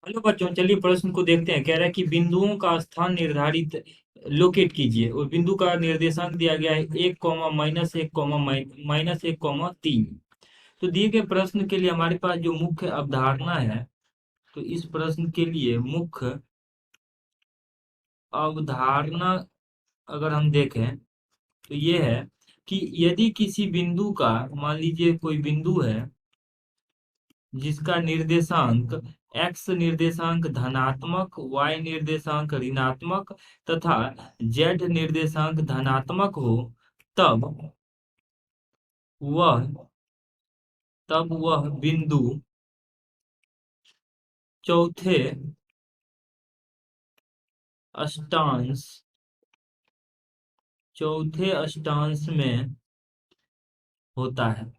Hello बच्चों, चलिए प्रश्न को देखते हैं। कह रहा है कि बिंदुओं का स्थान निर्धारित लोकेट कीजिए और बिंदु का निर्देशांक दिया गया है 1, -1, -1, 3। तो दिए गए प्रश्न के लिए हमारे पास जो मुख्य अवधारणा है, तो इस प्रश्न के लिए मुख्य अवधारणा अगर हम देखें तो ये है कि यदि किसी बिंदु का, मान लीजिए कोई बिंदु है जिसका निर्देशांक x निर्देशांक धनात्मक, y निर्देशांक ऋणात्मक तथा z निर्देशांक धनात्मक हो, तब वह बिंदु चौथे अष्टांश में होता है।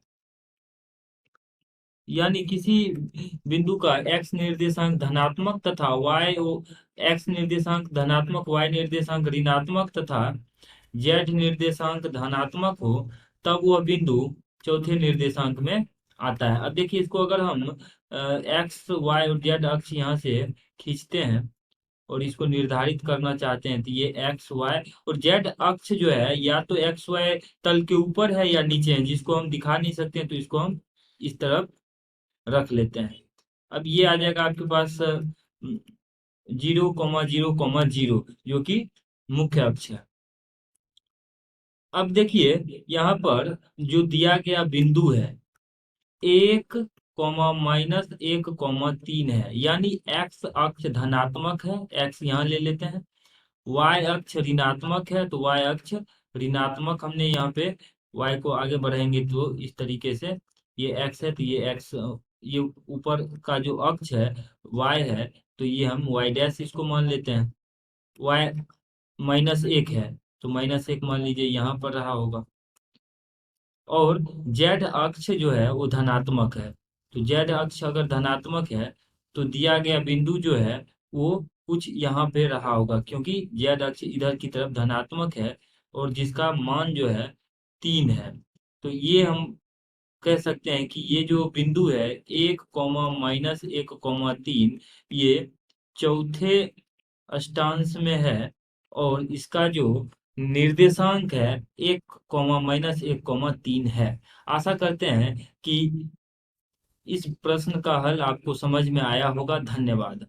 यानी किसी बिंदु का x निर्देशांक धनात्मक तथा x निर्देशांक धनात्मक, y निर्देशांक ऋणात्मक तथा z निर्देशांक धनात्मक हो, तब वह बिंदु चौथे निर्देशांक में आता है। अब देखिए, इसको अगर हम x y और z अक्ष यहाँ से खींचते हैं और इसको निर्धारित करना चाहते हैं, तो ये एक्स वाई और जेड अक्ष जो है, या तो एक्स वाई तल के ऊपर है या नीचे है, जिसको हम दिखा नहीं सकते हैं, तो इसको हम इस तरफ रख लेते हैं। अब ये आ जाएगा आपके पास 0, 0, 0, जो कि मुख्य अक्ष है। अब देखिए यहाँ पर जो दिया गया बिंदु है 1, -1, 3 है, यानी x अक्ष धनात्मक है, x यहाँ ले लेते हैं। y अक्ष ऋणात्मक है, तो y अक्ष ऋणात्मक हमने यहाँ पे y को आगे बढ़ाएंगे तो इस तरीके से ये x है, तो ये x, ये ऊपर का जो अक्ष है y है, तो ये हम y डैश इसको मान लेते हैं। y -1 है, तो -1 मान लीजिए यहाँ पर रहा होगा। और जेड अक्ष जो है वो धनात्मक है, तो जेड अक्ष अगर धनात्मक है तो दिया गया बिंदु जो है वो कुछ यहाँ पे रहा होगा, क्योंकि जेड अक्ष इधर की तरफ धनात्मक है और जिसका मान जो है 3 है। तो ये हम कह सकते हैं कि ये जो बिंदु है 1, -1, 3, ये चौथे अष्टांश में है और इसका जो निर्देशांक है 1, -1, 3 है। आशा करते हैं कि इस प्रश्न का हल आपको समझ में आया होगा। धन्यवाद।